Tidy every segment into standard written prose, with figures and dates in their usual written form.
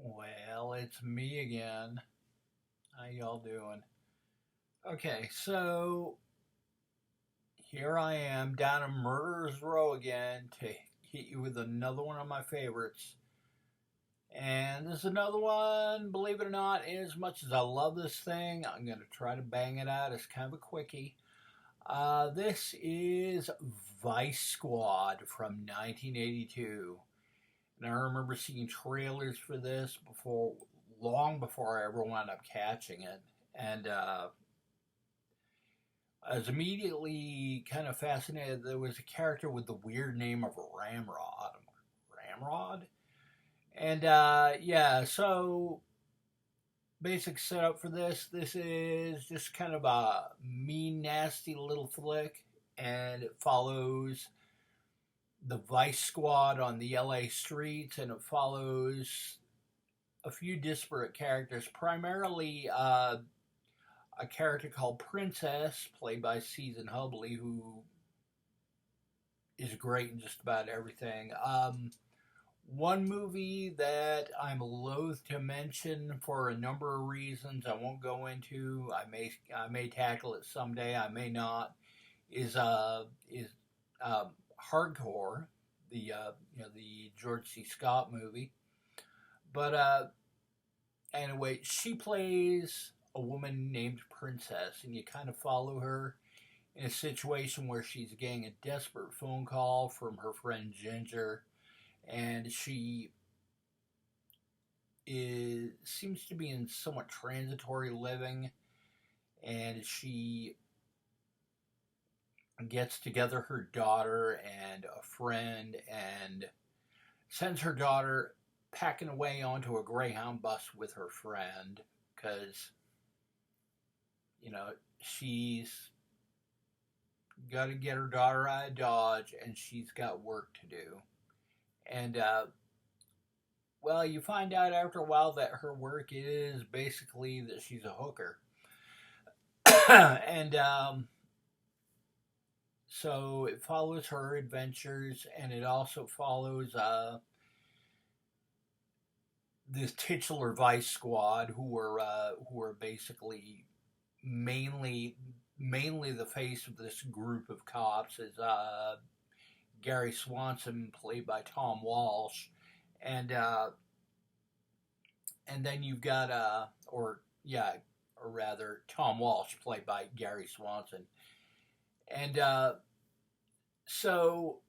Well, it's me again. How y'all doing? Okay, so here I am down in Murderer's Row again to hit you with another one of my favorites. And this is another one, believe it or not, as much as I love this thing, I'm going to try to bang it out. It's kind of a quickie. This is Vice Squad from 1982. And I remember seeing trailers for this long before I ever wound up catching it. And I was immediately kind of fascinated. There was a character with the weird name of Ramrod. Ramrod? And yeah, so basic setup for this. This is just kind of a mean, nasty little flick. And it follows the Vice Squad on the LA streets, and it follows a few disparate characters, primarily a character called Princess, played by Susan Hubley, who is great in just about everything. One movie that I'm loath to mention for a number of reasons I won't go into. I may tackle it someday. I may not. Is Hardcore, the George C. Scott movie. But anyway, she plays a woman named Princess, and you kind of follow her in a situation where she's getting a desperate phone call from her friend Ginger, and she seems to be in somewhat transitory living, and she gets together her daughter and a friend and sends her daughter packing away onto a Greyhound bus with her friend because, she's got to get her daughter out of Dodge and she's got work to do. And, well, you find out after a while that her work is basically that she's a hooker. And, so it follows her adventures, and it also follows this titular Vice Squad, who are basically mainly the face of this group of cops, is Gary Swanson, played by Tom Walsh, and then you've got or rather Tom Walsh, played by Gary Swanson. And so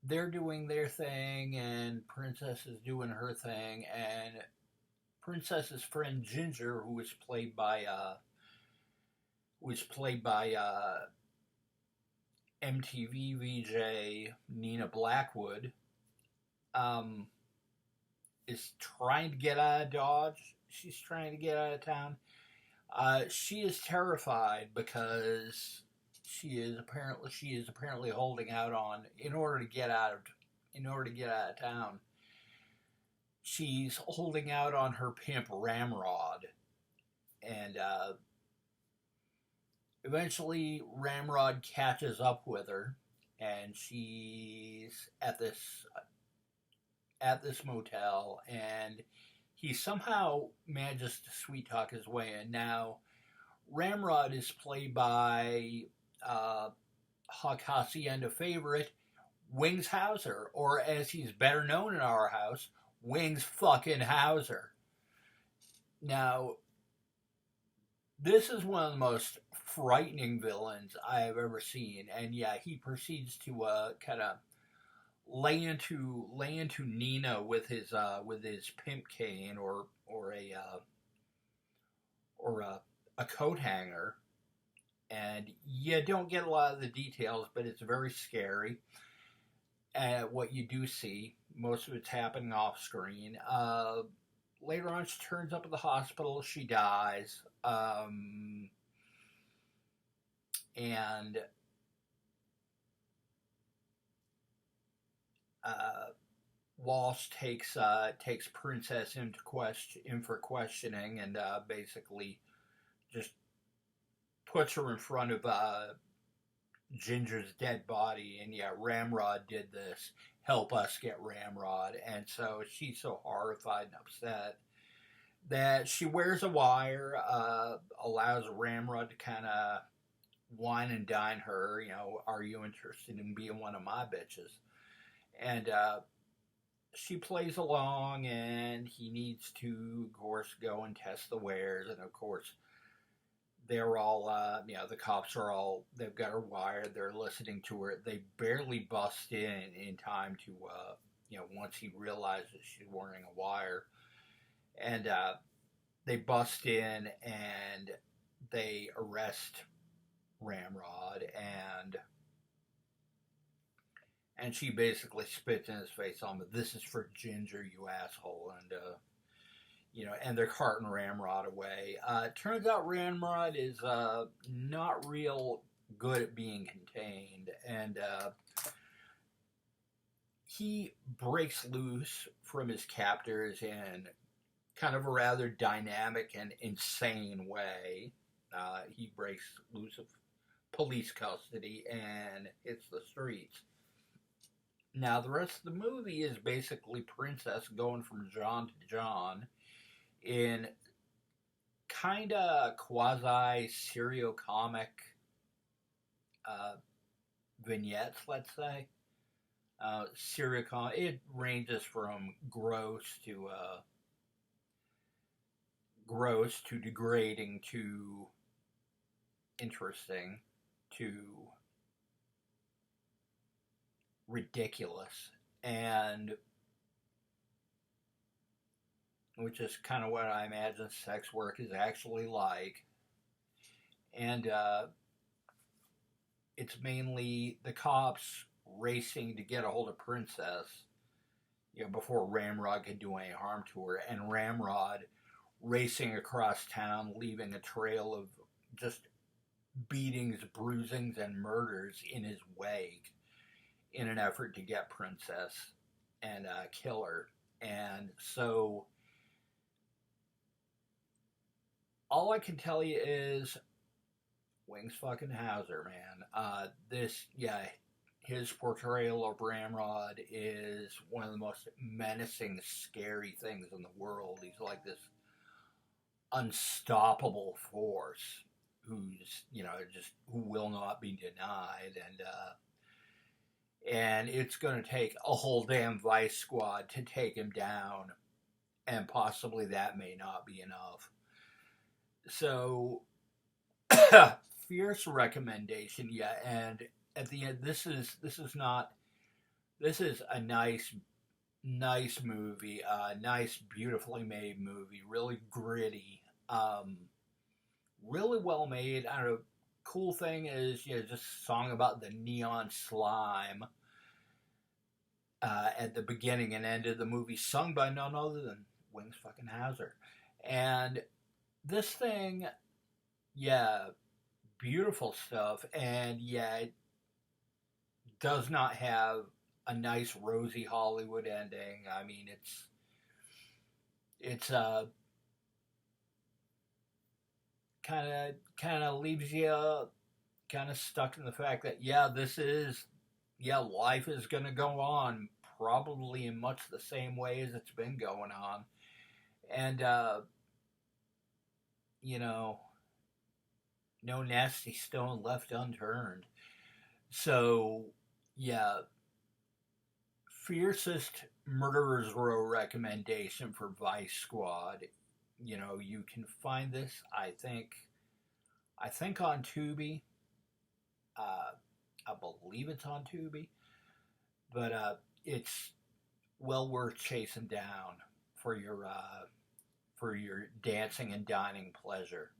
they're doing their thing, and Princess is doing her thing, and Princess's friend Ginger, who was played by MTV VJ Nina Blackwood, is trying to get out of Dodge. She's trying to get out of town. She is terrified because she is apparently holding out on in order to get out of town. She's holding out on her pimp Ramrod, and eventually Ramrod catches up with her, and she's at this motel, and he somehow manages to sweet talk his way in. Now, Ramrod is played by Huck Hacienda favorite Wings Hauser, or as he's better known in our house, Wings fucking Hauser. Now, this is one of the most frightening villains I have ever seen, and yeah, he proceeds to kind of lay into Nina with his pimp cane or a coat hanger, and you don't get a lot of the details, but it's very scary. What you do see, most of it's happening off screen. Later on, she turns up at the hospital. She dies, and Walsh takes Princess in for questioning, and basically just puts her in front of Ginger's dead body, and yeah, Ramrod did this. Help us get Ramrod. And so she's so horrified and upset that she wears a wire, allows Ramrod to kind of wine and dine her. Are you interested in being one of my bitches? And she plays along, and he needs to, of course, go and test the wares. And of course, they're all, the cops are all, they've got her wired. They're listening to her. They barely bust in time to, once he realizes she's wearing a wire. And they bust in and they arrest Ramrod, and she basically spits in his face on him. This is for Ginger, you asshole. And they're carting Ramrod away. Turns out Ramrod is not real good at being contained, and he breaks loose from his captors in kind of a rather dynamic and insane way. He breaks loose of police custody and hits the streets. Now, the rest of the movie is basically Princess going from John to John in kind of quasi serial comic vignettes, let's say. It ranges from gross to degrading to interesting to ridiculous, and which is kind of what I imagine sex work is actually like. And it's mainly the cops racing to get a hold of Princess, before Ramrod can do any harm to her, and Ramrod racing across town, leaving a trail of just beatings, bruisings, and murders in his wake in an effort to get Princess and kill her. And so all I can tell you is Wings fucking Hauser, man. His portrayal of Ramrod is one of the most menacing, scary things in the world. He's like this unstoppable force who's, who will not be denied. And it's going to take a whole damn Vice Squad to take him down, and possibly that may not be enough. So, fierce recommendation, yeah. And at the end, this is a nice movie, nice, beautifully made movie, really gritty, really well made. I don't know. Cool thing is, just a song about the neon slime at the beginning and end of the movie, sung by none other than Wings fucking Hauser. And this thing, yeah, beautiful stuff, and yeah, it does not have a nice rosy Hollywood ending. I mean, it's kind of leaves you kind of stuck in the fact that life is going to go on probably in much the same way as it's been going on, and no nasty stone left unturned. So yeah, fiercest Murderers Row recommendation for Vice Squad. You can find this, I think on Tubi. I believe it's on Tubi, but it's well worth chasing down for your dancing and dining pleasure.